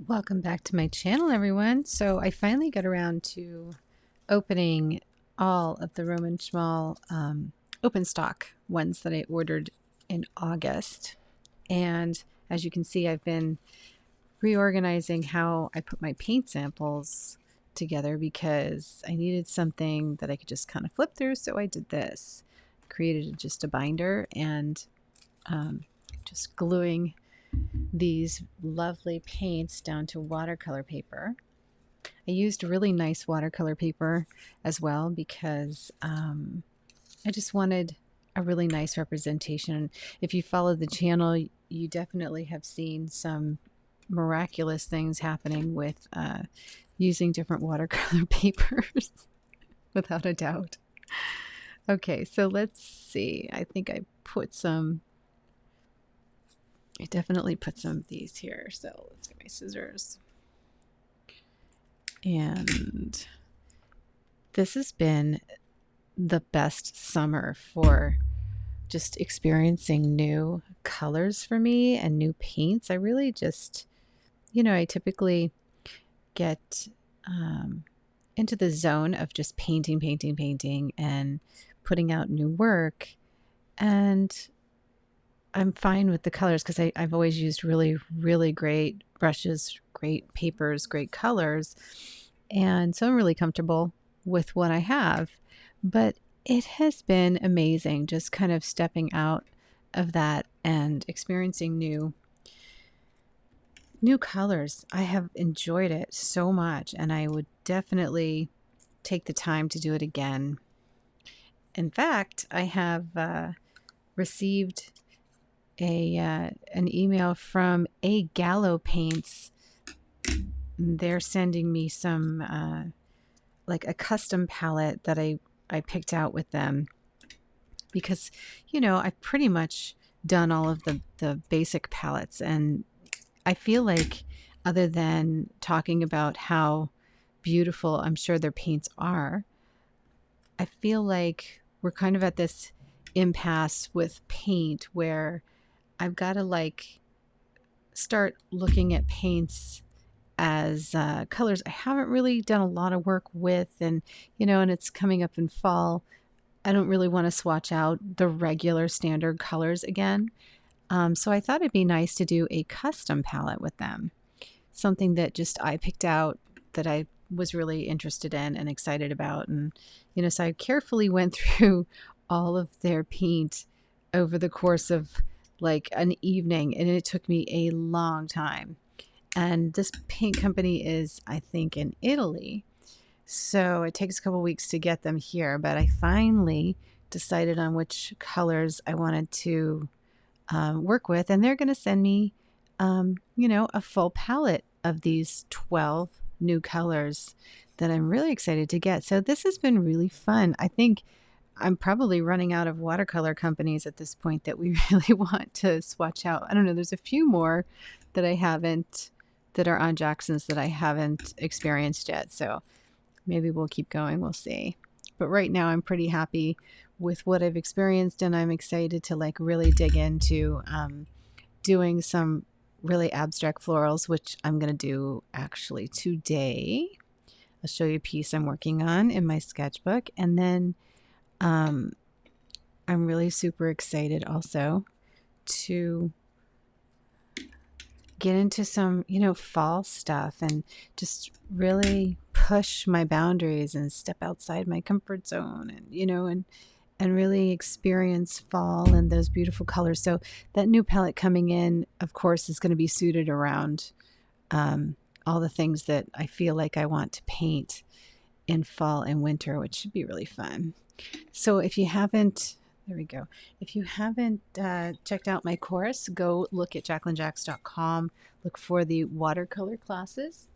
Welcome back to my channel, everyone. So I finally got around to opening all of the Roman Szmal open stock ones that I ordered in August. And as you can see, I've been reorganizing how I put my paint samples together because I needed something that I could just kind of flip through. So I did this, created just a binder and just gluing these lovely paints down to watercolor paper. I used really nice watercolor paper as well because I just wanted a really nice representation. If you follow the channel, you definitely have seen some miraculous things happening with using different watercolor papers, without a doubt. Okay, so let's see. I think I definitely put some of these here. So let's get my scissors. And this has been the best summer for just experiencing new colors for me and new paints. I really just, I typically get into the zone of just painting, and putting out new work. And I'm fine with the colors because I've always used really, really great brushes, great papers, great colors. And so I'm really comfortable with what I have. But it has been amazing just kind of stepping out of that and experiencing new colors. I have enjoyed it so much, and I would definitely take the time to do it again. In fact, I have received an email from A Gallo Paints. They're sending me some like a custom palette that I picked out with them because I've pretty much done all of the basic palettes, and I feel like other than talking about how beautiful I'm sure their paints are, I feel like we're kind of at this impasse with paint where I've got to start looking at paints as colors I haven't really done a lot of work with, and and it's coming up in fall. I don't really want to swatch out the regular standard colors again. So I thought it'd be nice to do a custom palette with them, something that just I picked out that I was really interested in and excited about. And so I carefully went through all of their paint over the course of like an evening, and it took me a long time. And this paint company is, I think, in Italy, so it takes a couple weeks to get them here, but I finally decided on which colors I wanted to work with, and they're going to send me a full palette of these 12 new colors that I'm really excited to get. So this has been really fun. I think I'm probably running out of watercolor companies at this point that we really want to swatch out. I don't know. There's a few more that that are on Jackson's that I haven't experienced yet. So maybe we'll keep going. We'll see. But right now I'm pretty happy with what I've experienced, and I'm excited to really dig into doing some really abstract florals, which I'm going to do actually today. I'll show you a piece I'm working on in my sketchbook, and then I'm really super excited also to get into some, fall stuff and just really push my boundaries and step outside my comfort zone and really experience fall and those beautiful colors. So that new palette coming in, of course, is going to be suited around all the things that I feel like I want to paint in fall and winter, which should be really fun. So if you haven't, there we go. If you haven't checked out my course, go look at jacquelinejacks.com. Look for the watercolor classes,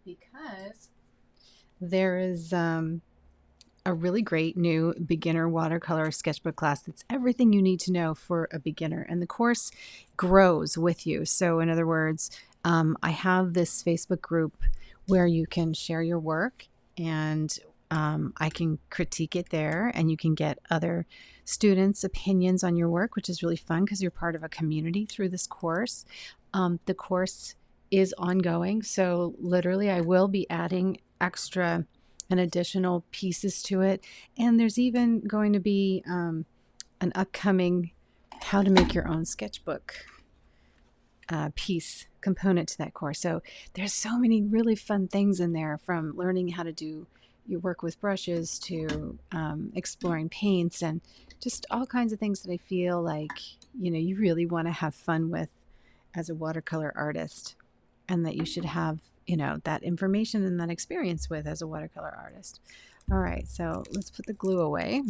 because there is a really great new beginner watercolor sketchbook class that's everything you need to know for a beginner. And the course grows with you. So in other words, I have this Facebook group where you can share your work, and I can critique it there, and you can get other students' opinions on your work, which is really fun because you're part of a community through this course. The course is ongoing, so literally I will be adding extra and additional pieces to it. And there's even going to be an upcoming how to make your own sketchbook piece component to that course. So there's so many really fun things in there, from learning how to do your work with brushes to exploring paints and just all kinds of things that I feel like, you know, you really want to have fun with as a watercolor artist, and that you should have, you know, that information and that experience with as a watercolor artist. All right, so let's put the glue away.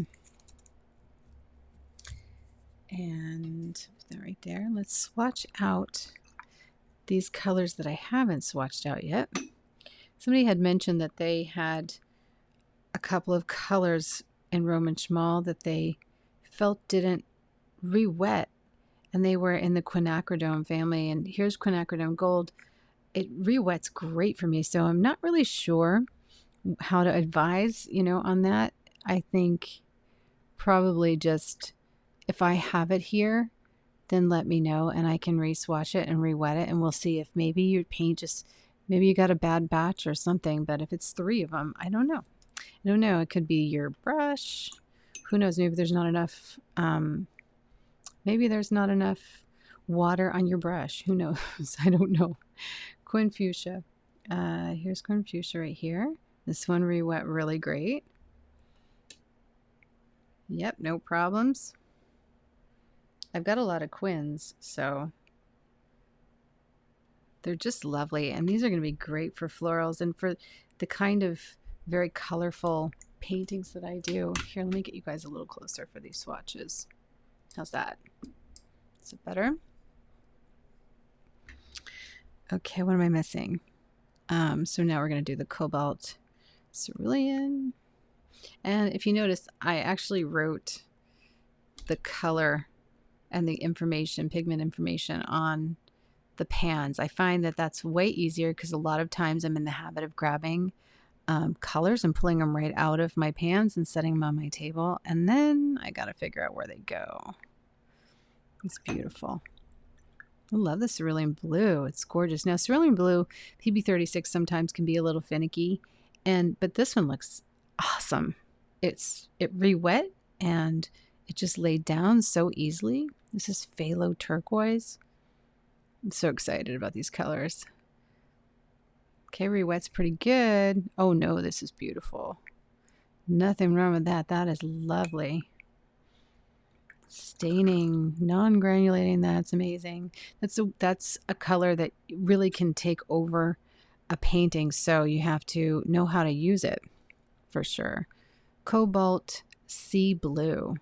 And put that right there. Let's swatch out these colors that I haven't swatched out yet. Somebody had mentioned that they had a couple of colors in Roman Szmal that they felt didn't re-wet, and they were in the quinacridone family. And here's quinacridone gold. It re-wets great for me, so I'm not really sure how to advise, you know, on that. I think probably just, if I have it here, then let me know and I can re-swatch it and re-wet it, and we'll see if maybe your paint just, maybe you got a bad batch or something. But if it's 3 of them, I don't know. I don't know. It could be your brush. Who knows? Maybe there's not enough, maybe there's not enough water on your brush. Who knows? I don't know. Quin fuchsia. Here's quin fuchsia right here. This one re-wet really great. Yep, no problems. I've got a lot of quins, so they're just lovely. And these are going to be great for florals and for the kind of very colorful paintings that I do. Here, let me get you guys a little closer for these swatches. How's that? Is it better? Okay, what am I missing? So now we're going to do the cobalt cerulean. And if you notice, I actually wrote the color and the information, pigment information, on the pans. I find that that's way easier because a lot of times I'm in the habit of grabbing colors and pulling them right out of my pans and setting them on my table. And then I got to figure out where they go. It's beautiful. I love the cerulean blue. It's gorgeous. Now, cerulean blue, PB36 sometimes can be a little finicky, but this one looks awesome. It re-wet and it just laid down so easily. This is phthalo turquoise. I'm so excited about these colors. Okay, re-wet's pretty good. Oh no, this is beautiful. Nothing wrong with that. That is lovely. Staining, non-granulating, that's amazing. That's a color that really can take over a painting, so you have to know how to use it for sure. Cobalt sea blue.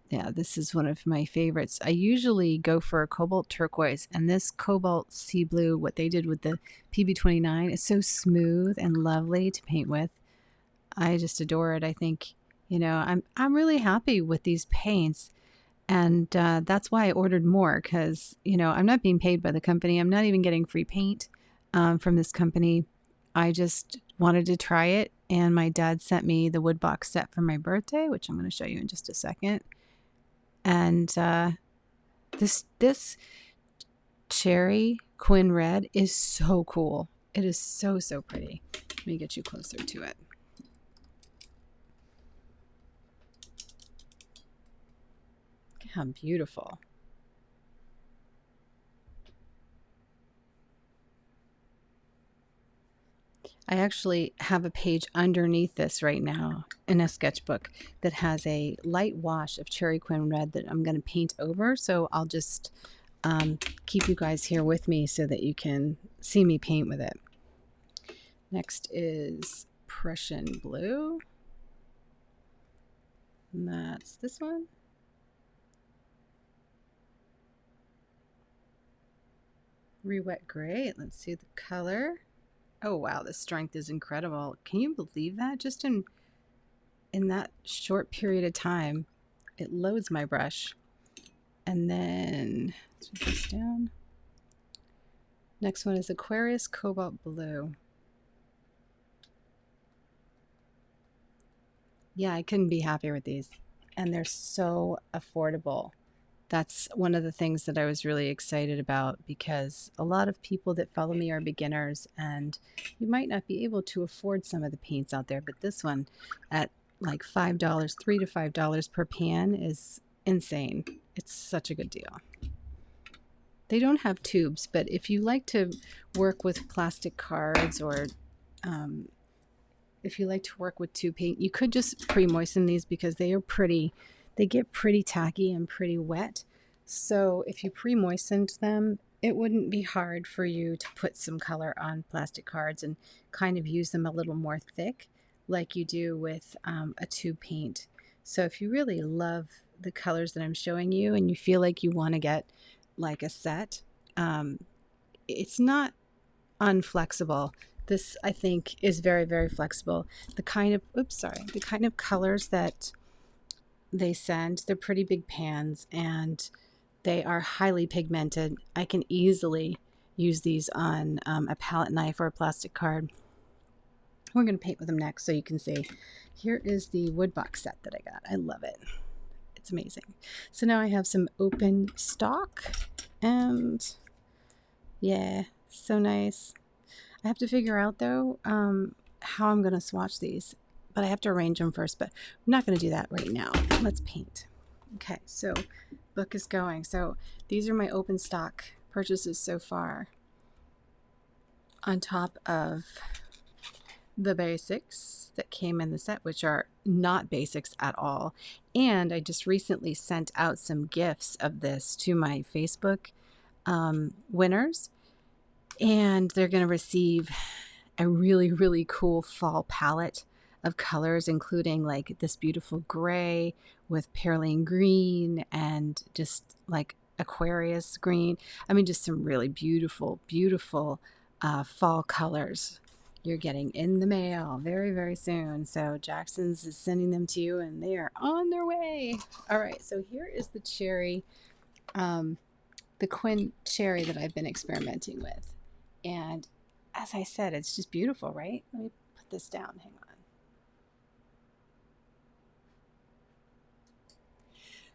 Yeah, this is one of my favorites. I usually go for a cobalt turquoise, and this cobalt sea blue, what they did with the PB29, is so smooth and lovely to paint with. I just adore it. I think, you know, I'm really happy with these paints, and that's why I ordered more, because, you know, I'm not being paid by the company. I'm not even getting free paint from this company. I just wanted to try it, and my dad sent me the woodbox set for my birthday, which I'm going to show you in just a second. And this cherry quin red is so cool. It is so, so pretty. Let me get you closer to it. Look how beautiful. I actually have a page underneath this right now in a sketchbook that has a light wash of cherry quin red that I'm going to paint over. So I'll just keep you guys here with me so that you can see me paint with it. Next is Prussian blue. And that's this one. Re-wet great. Let's see the color. Oh wow, the strength is incredible. Can you believe that? Just in that short period of time, it loads my brush. And then let's put this down. Next one is Aquarius Cobalt Blue. Yeah, I couldn't be happier with these. And they're so affordable. that's one of the things that I was really excited about, because a lot of people that follow me are beginners and you might not be able to afford some of the paints out there, but this one at like $5, $3 to $5 per pan is insane. It's such a good deal. They don't have tubes, but if you like to work with plastic cards, or if you like to work with tube paint, you could just pre-moisten these because they get pretty tacky and pretty wet. So if you pre-moistened them, it wouldn't be hard for you to put some color on plastic cards and kind of use them a little more thick like you do with a tube paint. So if you really love the colors that I'm showing you and you feel like you want to get like a set, it's not unflexible. This, I think, is very, very flexible. The kind of colors that they send, they're pretty big pans and they are highly pigmented. I can easily use these on a palette knife or a plastic card. We're going to paint with them next so you can see. Here is the wood box set that I got. I love it. It's amazing. So now I have some open stock and yeah, so nice. I have to figure out though how I'm going to swatch these, but I have to arrange them first, but I'm not going to do that right now. Let's paint. Okay, so book is going. So these are my open stock purchases so far, on top of the basics that came in the set, which are not basics at all. And I just recently sent out some gifts of this to my Facebook winners, and they're going to receive a really, really cool fall palette of colors, including like this beautiful gray with Pearline green and just like Aquarius green. I mean, just some really beautiful, beautiful fall colors you're getting in the mail very, very soon. So Jackson's is sending them to you and they are on their way. All right, so here is the cherry, the Quinn cherry that I've been experimenting with. And as I said, it's just beautiful, right? Let me put this down, hang on.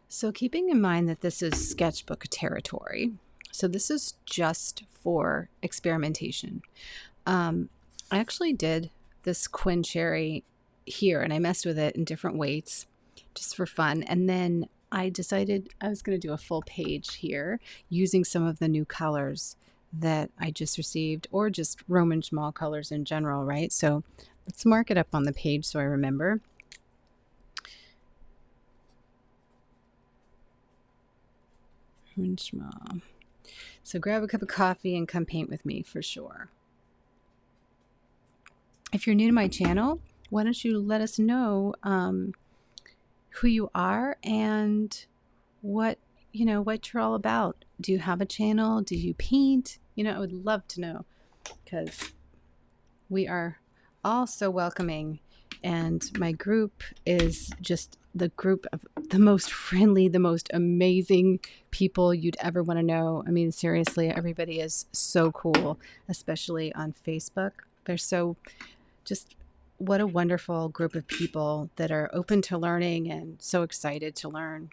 So keeping in mind that this is sketchbook territory, so this is just for experimentation. I actually did this Quinn cherry here and I messed with it in different weights just for fun. And then I decided I was going to do a full page here using some of the new colors that I just received, or just Roman Szmal colors in general, right? So let's mark it up on the page so I remember. Roman Szmal. So grab a cup of coffee and come paint with me for sure. If you're new to my channel, why don't you let us know who you are and what you're all about. Do you have a channel? Do you paint? I would love to know, because we are all so welcoming, and my group is just the group of the most friendly, the most amazing people you'd ever want to know. I mean, seriously, everybody is so cool, especially on Facebook. They're so just, what a wonderful group of people that are open to learning and so excited to learn,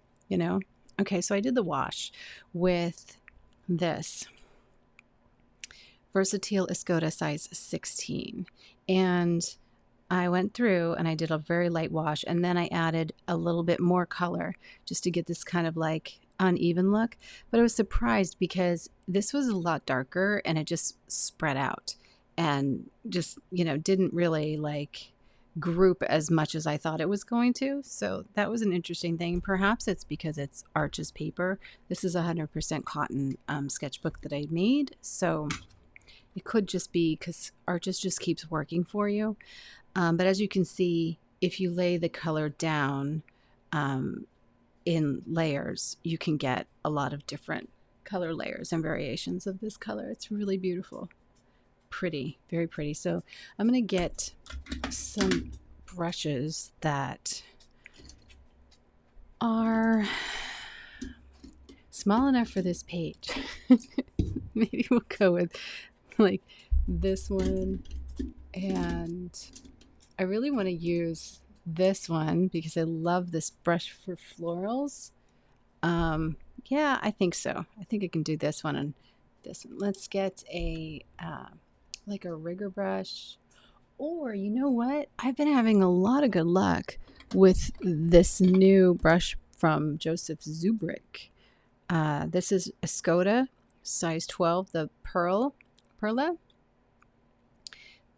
Okay, so I did the wash with this Versatile Escoda size 16, and I went through and I did a very light wash, and then I added a little bit more color just to get this kind of like uneven look. But I was surprised because this was a lot darker and it just spread out and just, didn't really like group as much as I thought it was going to. So that was an interesting thing. Perhaps it's because it's Arches paper. This is 100% cotton sketchbook that I made. So it could just be because Arches just keeps working for you. But as you can see, if you lay the color down in layers, you can get a lot of different color layers and variations of this color. It's really beautiful. Pretty, very pretty. So I'm going to get some brushes that are small enough for this page. Maybe we'll go with like this one, and I really want to use this one because I love this brush for florals. Yeah, I think so. I think I can do this one and this one. Let's get a like a rigger brush. Or you know what? I've been having a lot of good luck with this new brush from Joseph Zubrick. This is Escoda, size 12, the Perla.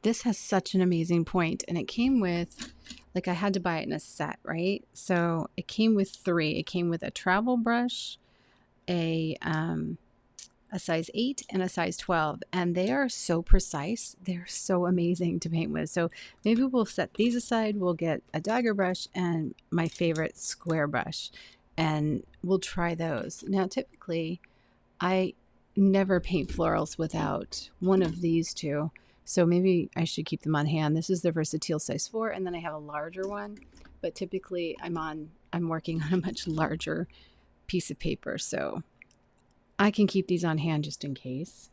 This has such an amazing point, and it came with, like, I had to buy it in a set, right? So it came with 3. It came with a travel brush, a size 8 and a size 12, and they are so precise. They're so amazing to paint with. So maybe we'll set these aside. We'll get a dagger brush and my favorite square brush, and we'll try those. Now, typically, I never paint florals without one of these two. So maybe I should keep them on hand. This is the Versatile size 4, and then I have a larger one. But typically, I'm working on a much larger piece of paper, so I can keep these on hand just in case.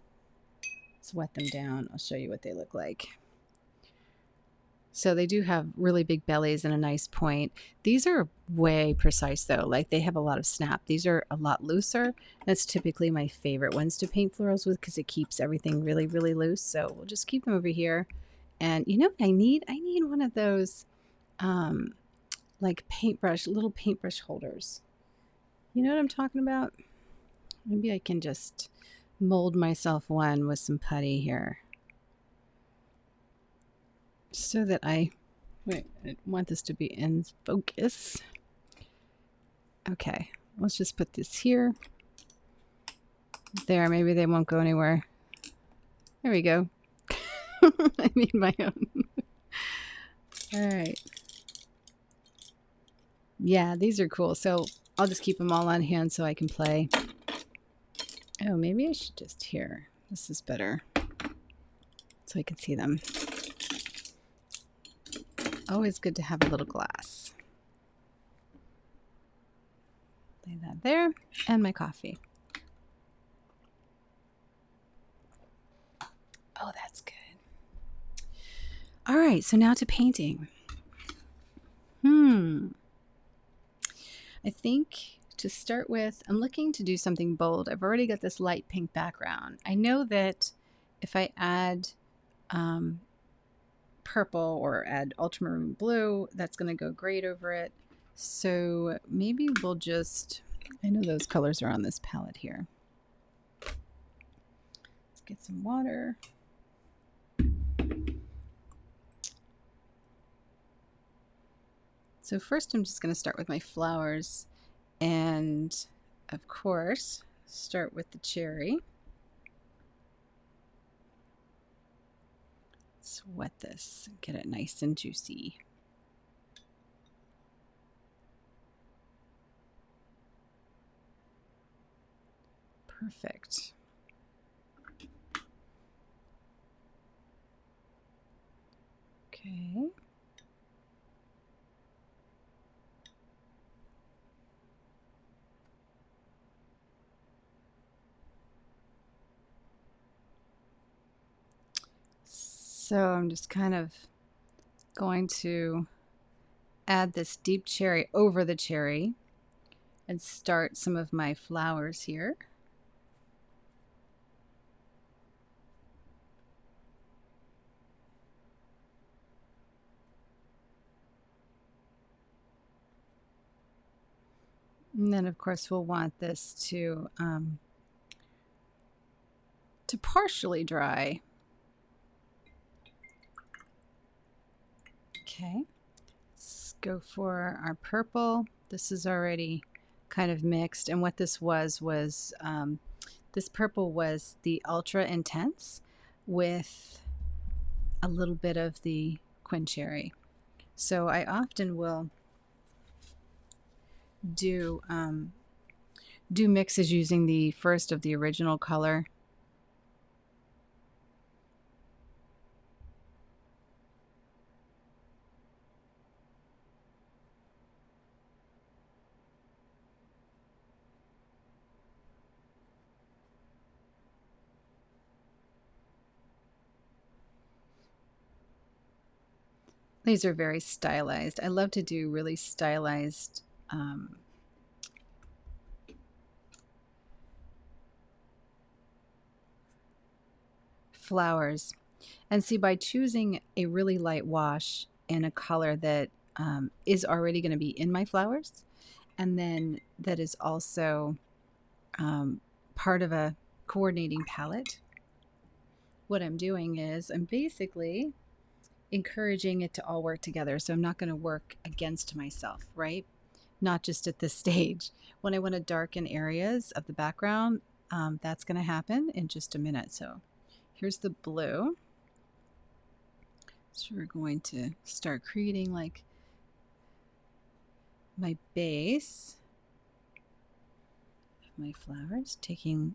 Let's wet them down. I'll show you what they look like. So they do have really big bellies and a nice point. These are way precise though. Like, they have a lot of snap. These are a lot looser. That's typically my favorite ones to paint florals with because it keeps everything really, really loose. So we'll just keep them over here. And you know what I need? I need one of those like little paintbrush holders. You know what I'm talking about? Maybe I can just mold myself one with some putty here. So that I want this to be in focus. Okay, let's just put this here. There, maybe they won't go anywhere. There we go. I made my own. All right. Yeah, these are cool. So I'll just keep them all on hand so I can play. Oh, maybe I should just here. This is better. So I can see them. Always good to have a little glass. Lay that there. And my coffee. Oh, that's good. All right, so now to painting. I think to start with, I'm looking to do something bold. I've already got this light pink background. I know that if I add purple or add ultramarine blue, that's going to go great over it. So maybe we'll just, I know those colors are on this palette here. Let's get some water. So first I'm just going to start with my flowers and, of course, start with the cherry. Let's wet this and get it nice and juicy. Perfect. Okay. So I'm just kind of going to add this deep cherry over the cherry and start some of my flowers here. And then, of course, we'll want this to partially dry. Okay, let's go for our purple. This is already kind of mixed, and what this was this purple was the Ultra Intense with a little bit of the Quincherry. So I often will do mixes using the first of the original color. These are very stylized. I love to do really stylized flowers. And see, by choosing a really light wash in a color that is already going to be in my flowers, and then that is also part of a coordinating palette, what I'm doing is I'm basically encouraging it to all work together. So I'm not going to work against myself, right? Not just at this stage. When I want to darken areas of the background, that's going to happen in just a minute. So here's the blue. So we're going to start creating like my base of my flowers, taking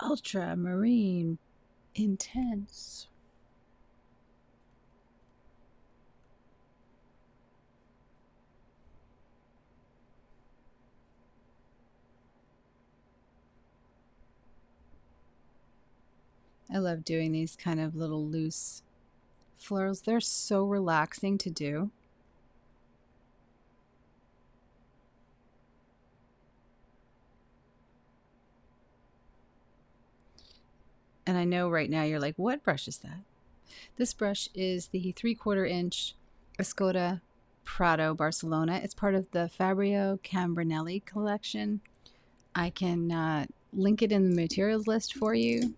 ultramarine intense. I love doing these kind of little loose florals. They're so relaxing to do. And I know right now you're like, what brush is that? This brush is the 3/4 inch Escoda Prado Barcelona. It's part of the Fabio Cambronelli collection. I can link it in the materials list for you.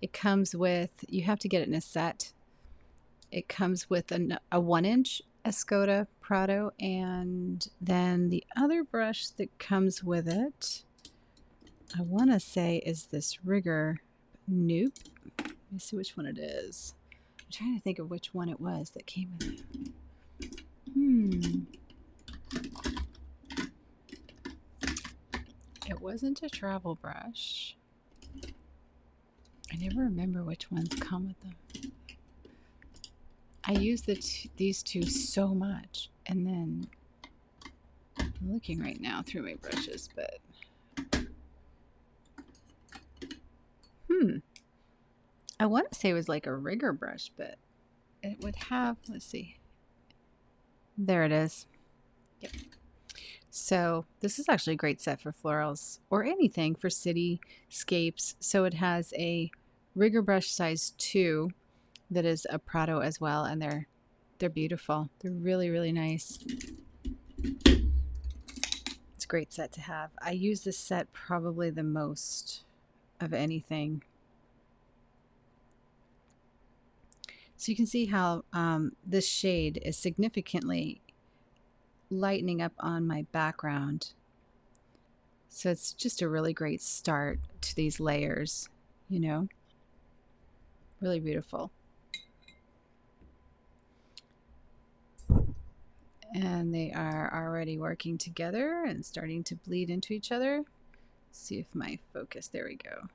It comes with, you have to get it in a set. It comes with a 1-inch Escoda Prado, and then the other brush that comes with it, I want to say, is this Rigger. Nope. Let me see which one it is. I'm trying to think of which one it was that came with it. It wasn't a travel brush. I never remember which ones come with them. I use these two so much, and then I'm looking right now through my brushes, but I want to say it was like a Rigger brush, but it would have, let's see. There it is. Yep. So this is actually a great set for florals or anything for cityscapes. So it has a Rigger brush size 2 that is a Prado as well, and they're beautiful. They're really, really nice. It's a great set to have. I use this set probably the most of anything. So you can see how this shade is significantly lightening up on my background. So it's just a really great start to these layers, you know, really beautiful. And they are already working together and starting to bleed into each other. Let's see if my focus, there we go.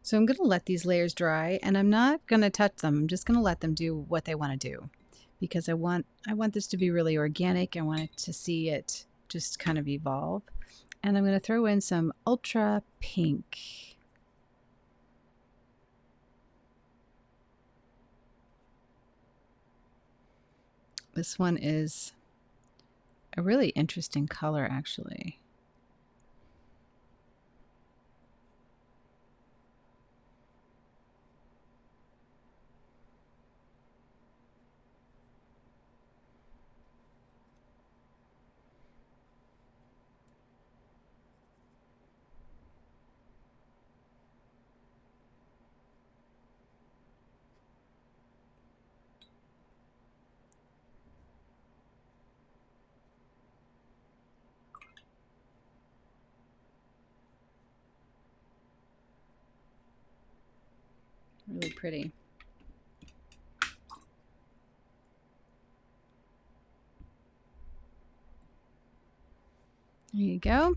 So I'm going to let these layers dry, and I'm not going to touch them. I'm just going to let them do what they want to do, because I want this to be really organic. I want to see it just kind of evolve. And I'm going to throw in some ultra pink. This one is a really interesting color, actually. Really pretty. There you go.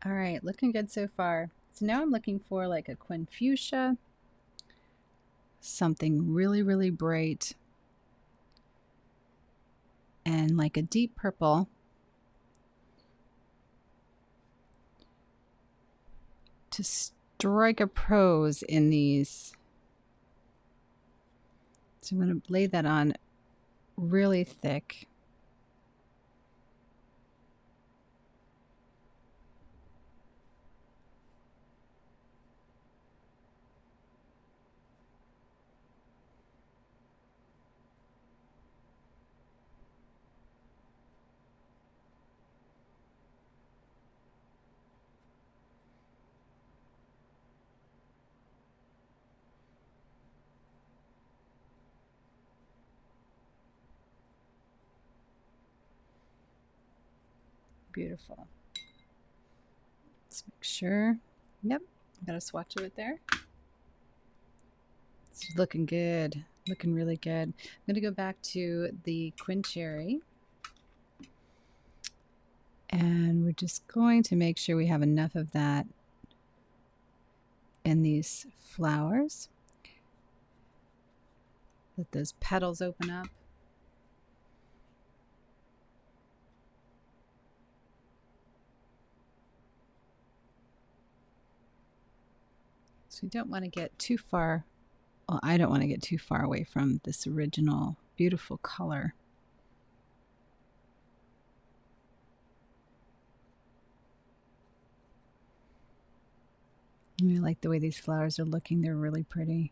All right, looking good so far. So now I'm looking for like a Quin fuchsia, something really, really bright, and like a deep purple. To strike a pose in these. So I'm going to lay that on really thick. Beautiful. Let's make sure. Yep, got a swatch of it there. It's looking good, looking really good. I'm going to go back to the Quin Cherry. And we're just going to make sure we have enough of that in these flowers. Let those petals open up. So we don't want to get too far, well, I don't want to get too far away from this original beautiful color. I like the way these flowers are looking. They're really pretty.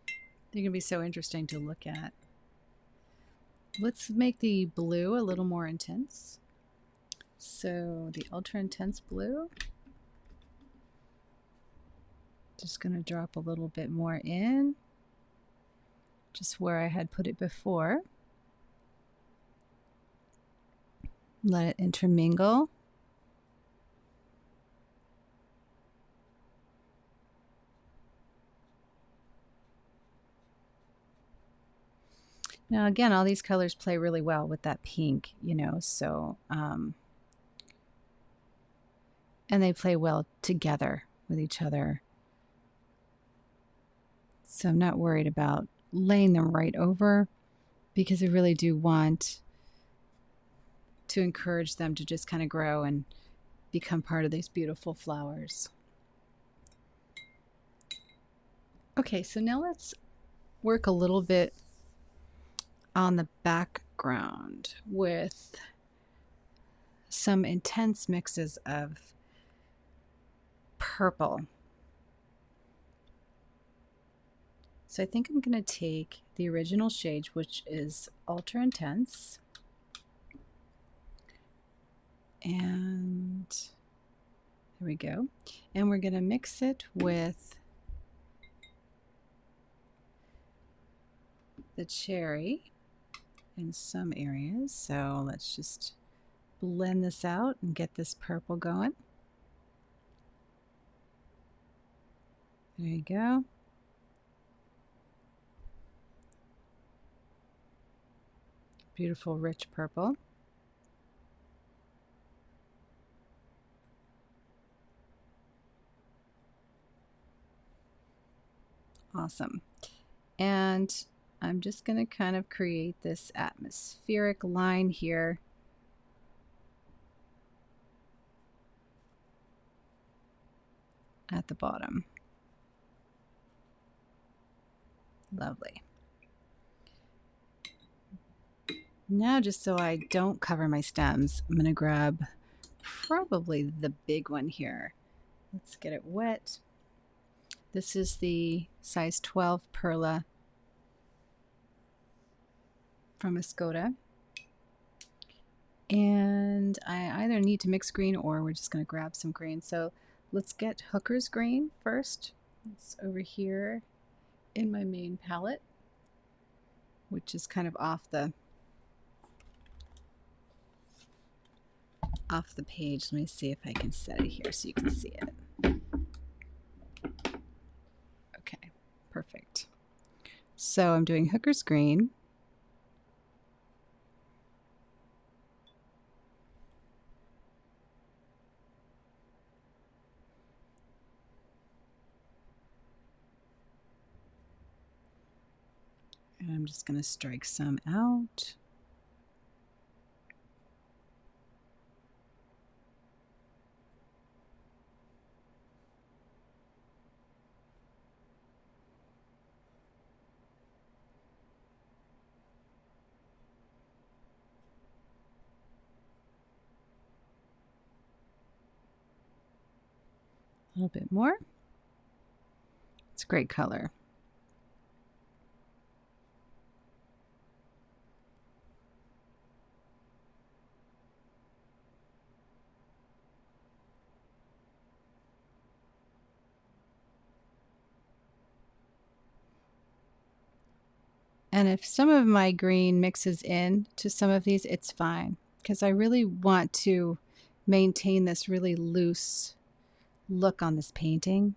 They're going to be so interesting to look at. Let's make the blue a little more intense. So the ultra intense blue. Just going to drop a little bit more in, just where I had put it before. Let it intermingle. Now again, all these colors play really well with that pink, you know, so, and they play well together with each other. So I'm not worried about laying them right over, because I really do want to encourage them to just kind of grow and become part of these beautiful flowers. Okay, so now let's work a little bit on the background with some intense mixes of purple. So I think I'm going to take the original shade, which is ultra intense, and there we go. And we're going to mix it with the cherry in some areas. So let's just blend this out and get this purple going. There you go. Beautiful rich purple. Awesome. And I'm just going to kind of create this atmospheric line here. At the bottom. Lovely. Now, just so I don't cover my stems, I'm going to grab probably the big one here. Let's get it wet. This is the size 12 Perla from Escoda. And I either need to mix green or we're just going to grab some green. So let's get Hooker's green first. It's over here in my main palette, which is kind of off the page. Let me see if I can set it here so you can see it. Okay, perfect. So I'm doing Hooker's green. And I'm just going to strike some out. A little bit more. It's a great color. And if some of my green mixes in to some of these, it's fine, because I really want to maintain this really loose look on this painting.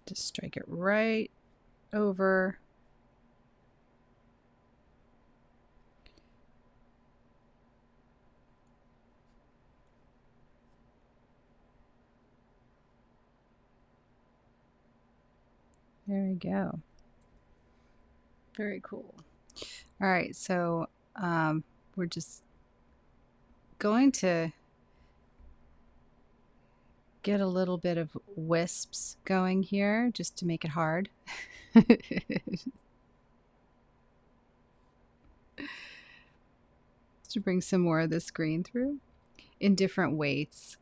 Just strike it right over. There we go. Very cool. All right, so we're just going to get a little bit of wisps going here just to make it hard. To bring some more of this green through in different weights.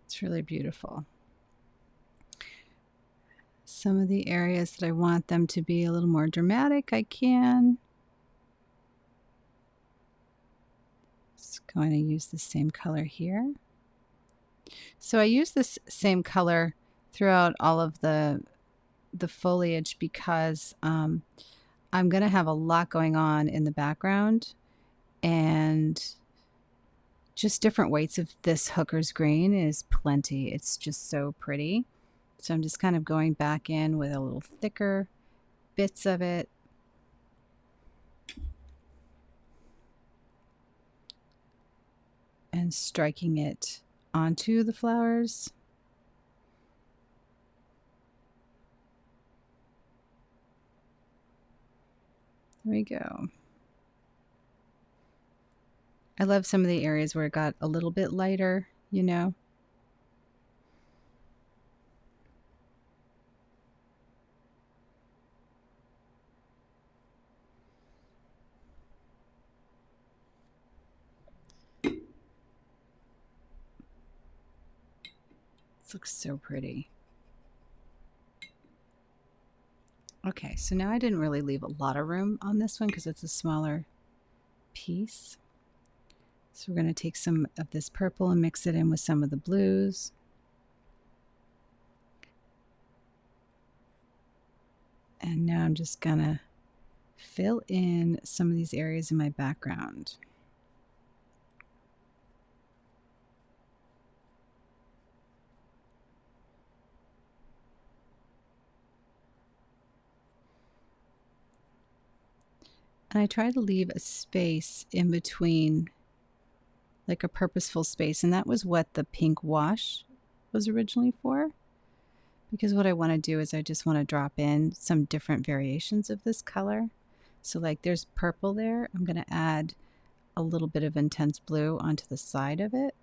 It's really beautiful. Some of the areas that I want them to be a little more dramatic, I can. Just going to use the same color here. So I use this same color throughout all of the foliage because I'm going to have a lot going on in the background, and just different weights of this hooker's green is plenty. It's just so pretty. So I'm just kind of going back in with a little thicker bits of it. And striking it onto the flowers. There we go. I love some of the areas where it got a little bit lighter, you know. This looks so pretty. Okay, so now I didn't really leave a lot of room on this one because it's a smaller piece. So we're going to take some of this purple and mix it in with some of the blues. And now I'm just going to fill in some of these areas in my background. And I try to leave a space in between, like a purposeful space, and that was what the pink wash was originally for. Because what I want to do is I just want to drop in some different variations of this color. So like there's purple there. I'm going to add a little bit of intense blue onto the side of it.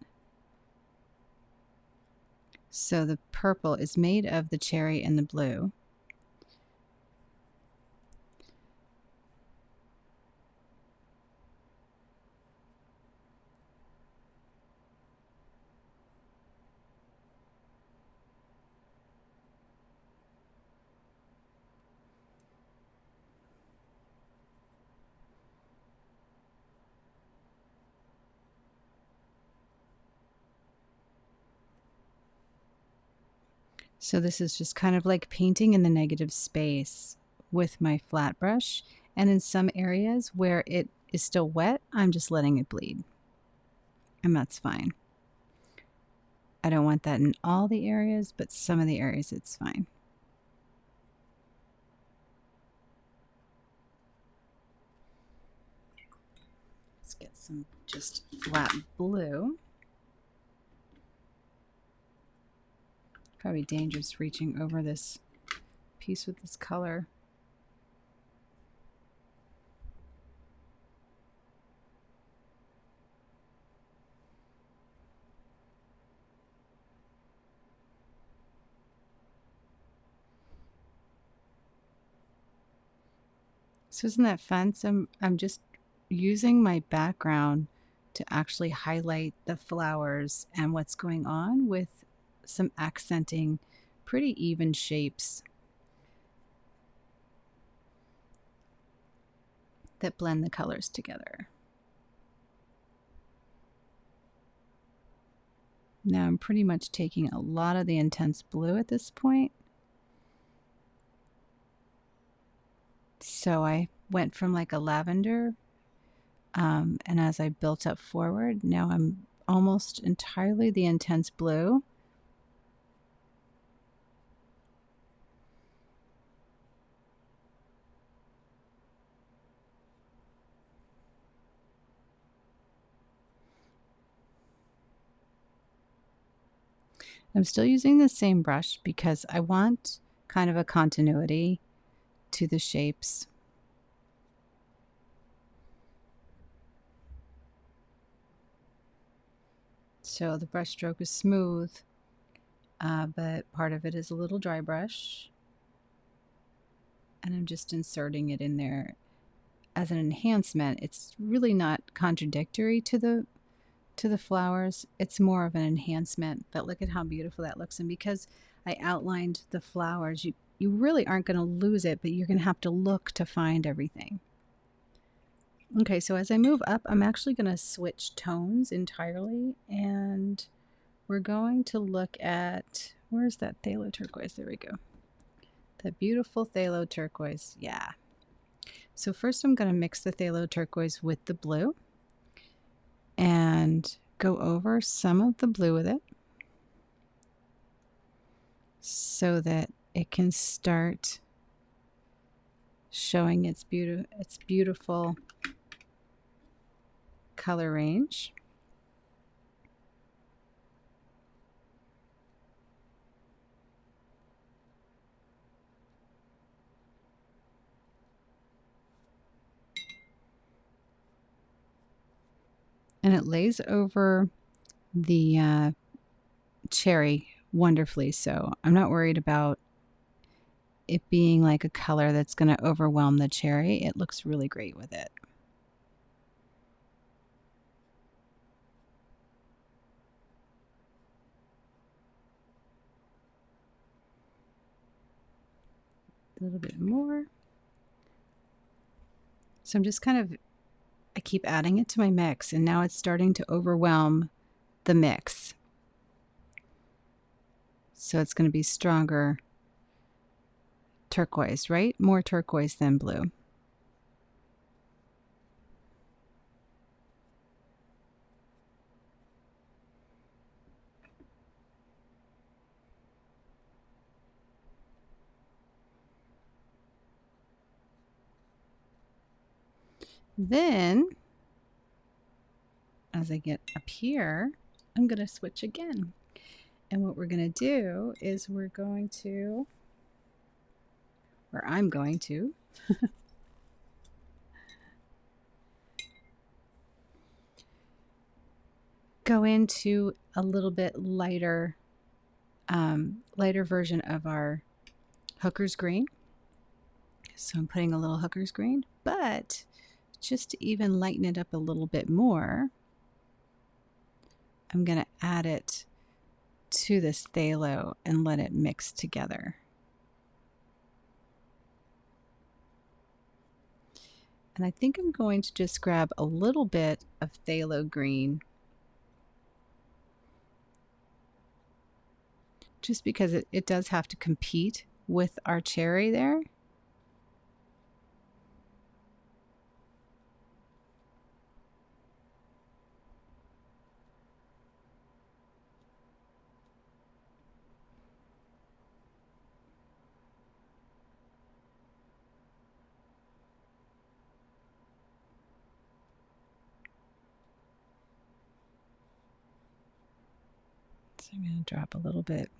So the purple is made of the cherry and the blue. So this is just kind of like painting in the negative space with my flat brush. And in some areas where it is still wet, I'm just letting it bleed. And that's fine. I don't want that in all the areas, but some of the areas it's fine. Let's get some just flat blue. Probably dangerous reaching over this piece with this color. So isn't that fun? So I'm just using my background to actually highlight the flowers and what's going on with some accenting pretty even shapes that blend the colors together. Now I'm pretty much taking a lot of the intense blue at this point. So I went from like a lavender, and as I built up forward, now I'm almost entirely the intense blue. I'm still using the same brush because I want kind of a continuity to the shapes. So the brush stroke is smooth, but part of it is a little dry brush. And I'm just inserting it in there as an enhancement. It's really not contradictory to the flowers. It's more of an enhancement, but look at how beautiful that looks. And because I outlined the flowers, you really aren't going to lose it, but you're going to have to look to find everything. Okay, so as I move up, I'm actually going to switch tones entirely, and we're going to look at, where's that phthalo turquoise? There we go. That beautiful phthalo turquoise. Yeah. So first I'm going to mix the phthalo turquoise with the blue and go over some of the blue with it so that it can start showing its beautiful color range. And it lays over the cherry wonderfully, so I'm not worried about it being like a color that's going to overwhelm the cherry. It looks really great with it. A little bit more. So I'm just kind of, I keep adding it to my mix, and now it's starting to overwhelm the mix. So it's going to be stronger turquoise, right? More turquoise than blue. Then, as I get up here, I'm going to switch again. And what we're going to do is we're going to, or I'm going to, go into a little bit lighter, lighter version of our hooker's green. So I'm putting a little hooker's green, but just to even lighten it up a little bit more, I'm going to add it to this phthalo and let it mix together. And I think I'm going to just grab a little bit of phthalo green, just because it does have to compete with our cherry there. So I'm going to drop a little bit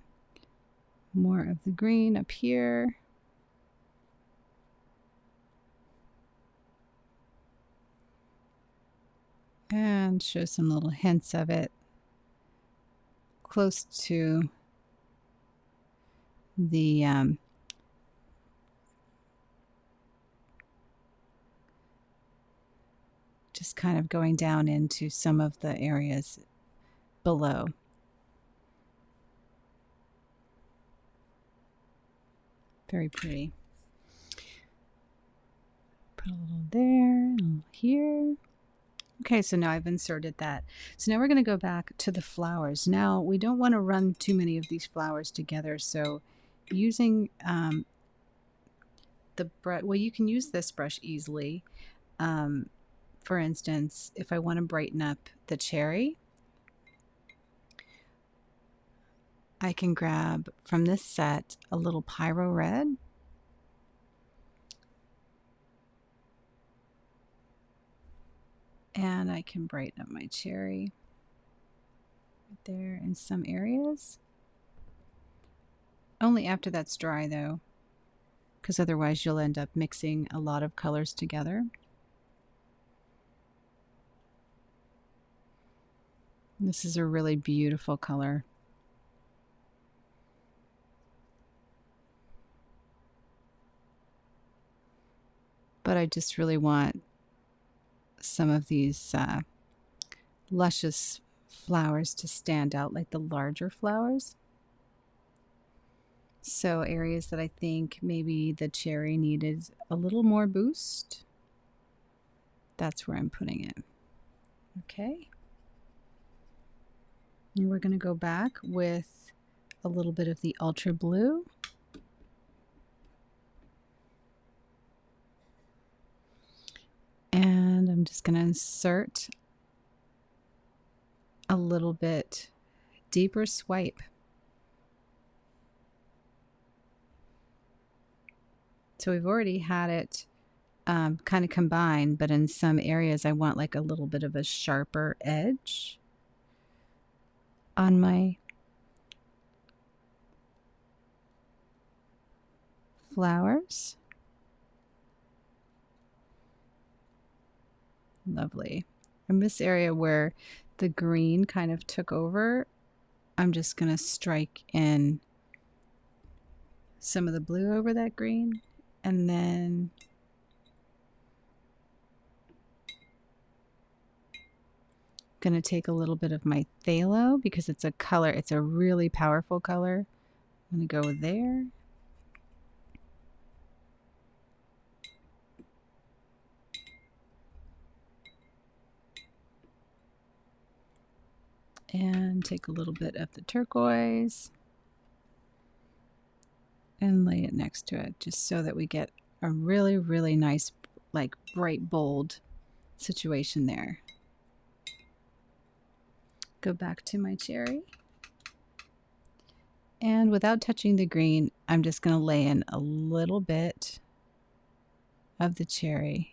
More of the green up here. And show some little hints of it close to the just kind of going down into some of the areas below. Very pretty. Put a little there, a little here. Okay, so now I've inserted that. So now we're going to go back to the flowers. Now we don't want to run too many of these flowers together, so using the brush, well, you can use this brush easily. For instance, if I want to brighten up the cherry, I can grab from this set a little Pyro Red. And I can brighten up my cherry right there in some areas. Only after that's dry though, because otherwise you'll end up mixing a lot of colors together. This is a really beautiful color. But I just really want some of these luscious flowers to stand out, like the larger flowers. So areas that I think maybe the cherry needed a little more boost, that's where I'm putting it. Okay. And we're going to go back with a little bit of the ultra blue. And I'm just going to insert a little bit deeper swipe. So we've already had it kind of combined, but in some areas I want like a little bit of a sharper edge on my flowers. Lovely. In this area where the green kind of took over, I'm just going to strike in some of the blue over that green, and then going to take a little bit of my phthalo because it's a color, it's a really powerful color. I'm going to go there. And take a little bit of the turquoise and lay it next to it, just so that we get a really, really nice, like bright, bold situation there. Go back to my cherry. And without touching the green, I'm just going to lay in a little bit of the cherry.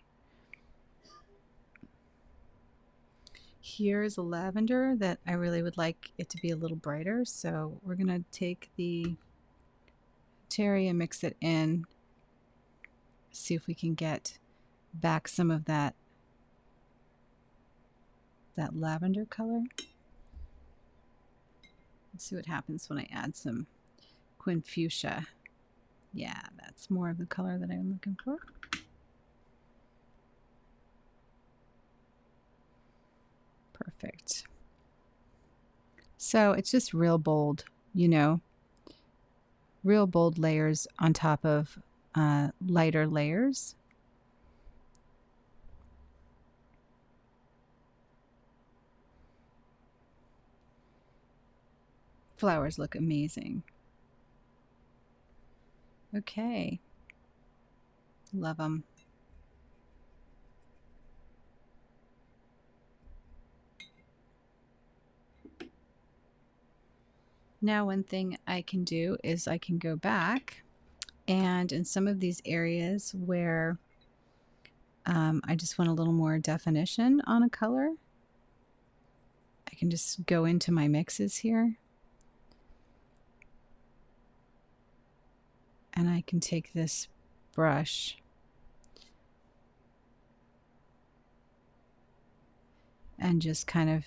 Here's a lavender that I really would like it to be a little brighter, so we're going to take the cherry and mix it in. See if we can get back some of that lavender color. Let's see what happens when I add some Quin Fuchsia. Yeah, that's more of the color that I'm looking for. Perfect. So it's just real bold, you know, real bold layers on top of lighter layers. Flowers look amazing. Okay. Love them. Now one thing I can do is I can go back, and in some of these areas where I just want a little more definition on a color, I can just go into my mixes here And I can take this brush and just kind of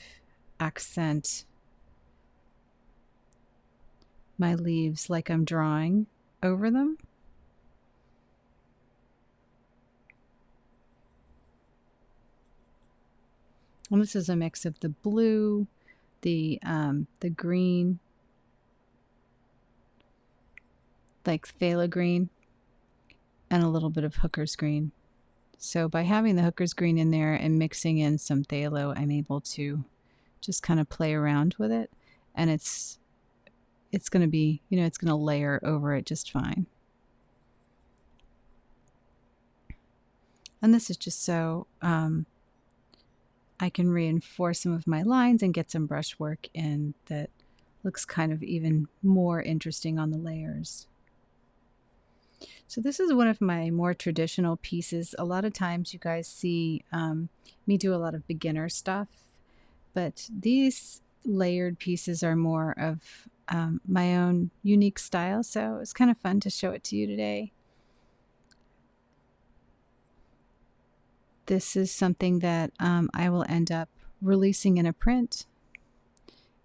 accent my leaves like I'm drawing over them. And this is a mix of the blue, the green, like phthalo green, and a little bit of hooker's green. So by having the hooker's green in there and mixing in some phthalo, I'm able to just kind of play around with it, and it's going to be, you know, it's going to layer over it just fine. And this is just so I can reinforce some of my lines and get some brushwork in that looks kind of even more interesting on the layers. So this is one of my more traditional pieces. A lot of times you guys see me do a lot of beginner stuff, but these layered pieces are more of my own unique style, so it's kind of fun to show it to you today. This is something that I will end up releasing in a print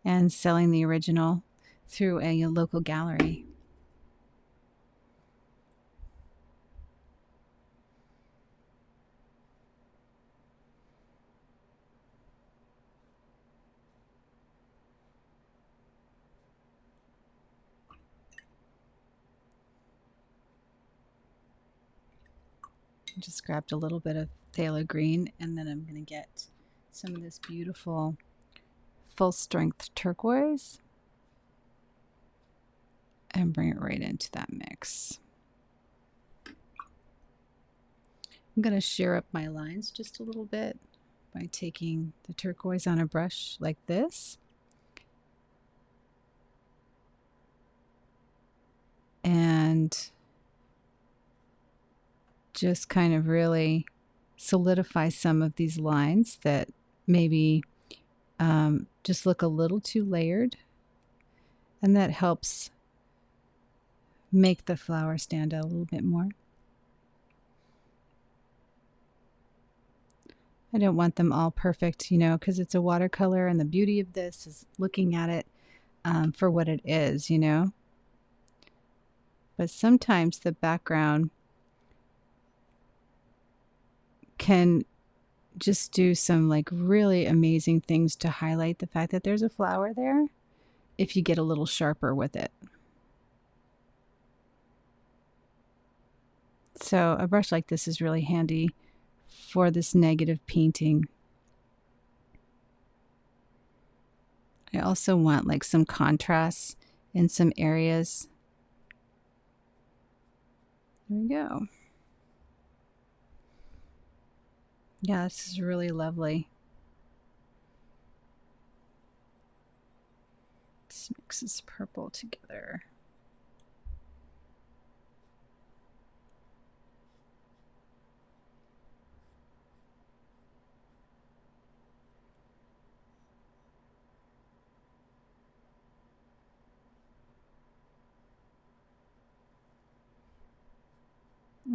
and selling the original through a local gallery. Just grabbed a little bit of phthalo green, and then I'm going to get some of this beautiful full strength turquoise and bring it right into that mix. I'm going to shear up my lines just a little bit by taking the turquoise on a brush like this and just kind of really solidify some of these lines that maybe just look a little too layered, and that helps make the flower stand out a little bit more. I don't want them all perfect, you know, because it's a watercolor, and the beauty of this is looking at it for what it is, you know. But sometimes the background can just do some like really amazing things to highlight the fact that there's a flower there if you get a little sharper with it. So a brush like this is really handy for this negative painting. I also want like some contrast in some areas. There we go. Yeah, this is really lovely. Let's mix this purple together.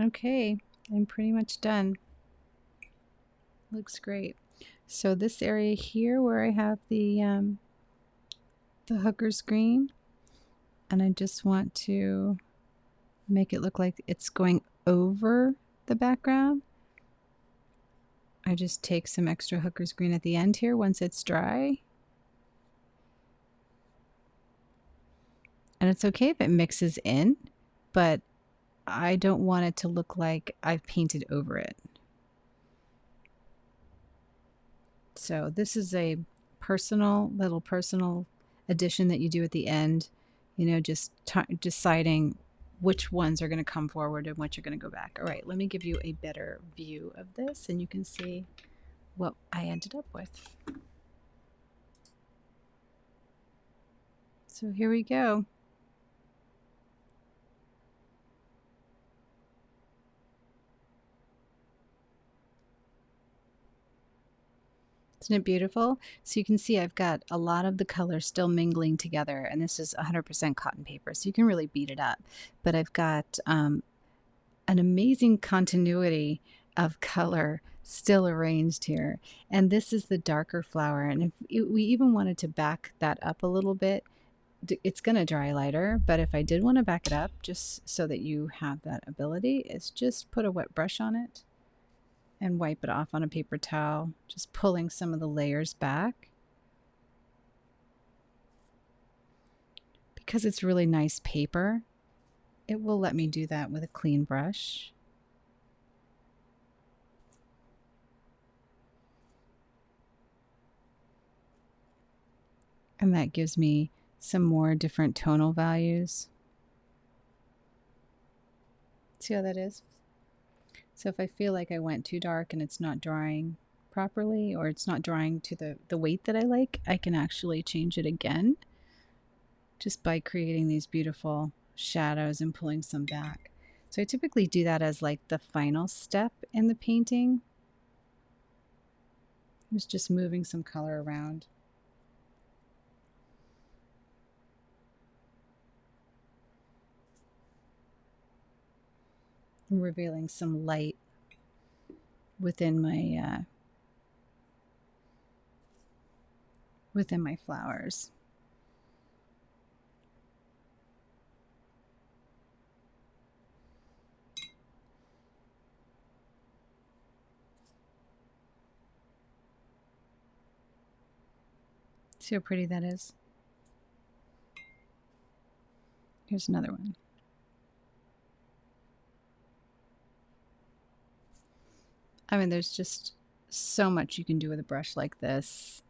Okay, I'm pretty much done. Looks great. So this area here where I have the hooker's green, and I just want to make it look like it's going over the background. I just take some extra hooker's green at the end here once it's dry. And it's okay if it mixes in, but I don't want it to look like I've painted over it. So this is a little personal addition that you do at the end, you know, just deciding which ones are going to come forward and which are going to go back. All right, let me give you a better view of this and you can see what I ended up with. So here we go. Isn't it beautiful? So you can see I've got a lot of the colors still mingling together, and this is 100% cotton paper, so you can really beat it up. But I've got an amazing continuity of color still arranged here. And this is the darker flower. And if we even wanted to back that up a little bit, it's going to dry lighter. But if I did want to back it up, just so that you have that ability, is just put a wet brush on it and wipe it off on a paper towel, just pulling some of the layers back. Because it's really nice paper, it will let me do that with a clean brush. And that gives me some more different tonal values. See how that is? So if I feel like I went too dark and it's not drying properly, or it's not drying to the weight that I like, I can actually change it again just by creating these beautiful shadows and pulling some back. So I typically do that as like the final step in the painting. It's just moving some color around. I'm revealing some light within my flowers. See how pretty that is? Here's another one. I mean, there's just so much you can do with a brush like this.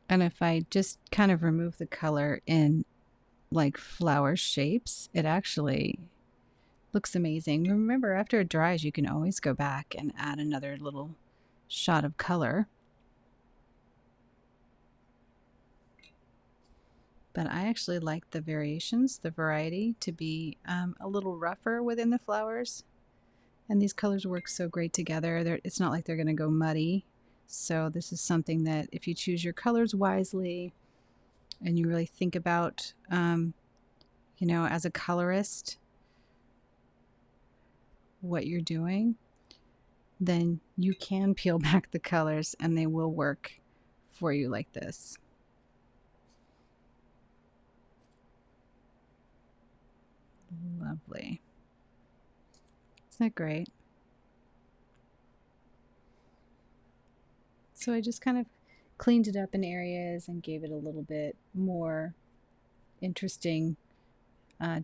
And if I just kind of remove the color in like flower shapes, it actually looks amazing. Remember, after it dries, you can always go back and add another little shot of color. But I actually like the variations, the variety, to be a little rougher within the flowers. And these colors work so great together. It's not like they're going to go muddy. So this is something that if you choose your colors wisely and you really think about, you know, as a colorist, what you're doing, then you can peel back the colors and they will work for you like this. Lovely. Isn't that great? So I just kind of cleaned it up in areas and gave it a little bit more interesting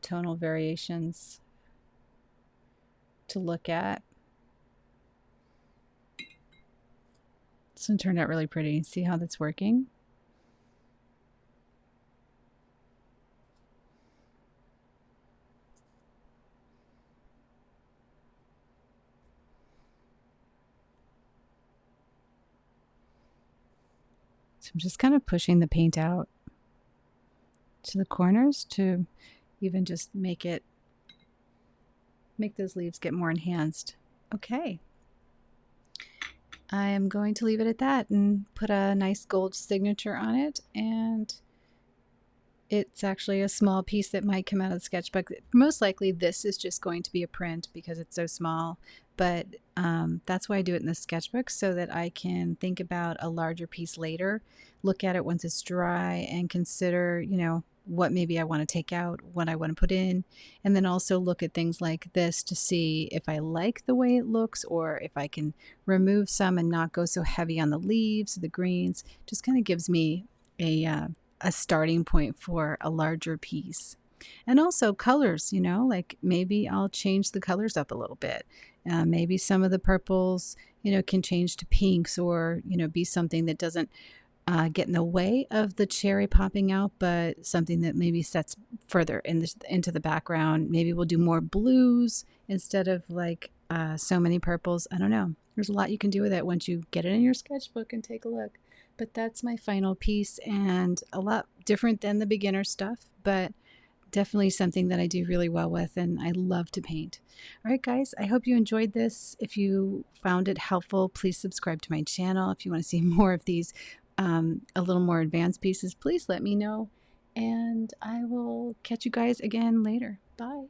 tonal variations to look at. This one turned out really pretty. See how that's working? So I'm just kind of pushing the paint out to the corners to even just make those leaves get more enhanced. Okay. I am going to leave it at that and put a nice gold signature on it, and it's actually a small piece that might come out of the sketchbook. Most likely this is just going to be a print because it's so small, but that's why I do it in the sketchbook, so that I can think about a larger piece later, look at it once it's dry, and consider, you know, what maybe I want to take out, what I want to put in, and then also look at things like this to see if I like the way it looks, or if I can remove some and not go so heavy on the leaves, the greens. Just kind of gives me a starting point for a larger piece. And also colors, you know, like maybe I'll change the colors up a little bit. Maybe some of the purples, you know, can change to pinks, or, you know, be something that doesn't get in the way of the cherry popping out, but something that maybe sets further into the background. Maybe we'll do more blues instead of like so many purples. I don't know. There's a lot you can do with it once you get it in your sketchbook and take a look. But that's my final piece, and a lot different than the beginner stuff, but definitely something that I do really well with and I love to paint. All right, guys, I hope you enjoyed this. If you found it helpful, please subscribe to my channel. If you want to see more of these a little more advanced pieces, please let me know. And I will catch you guys again later. Bye.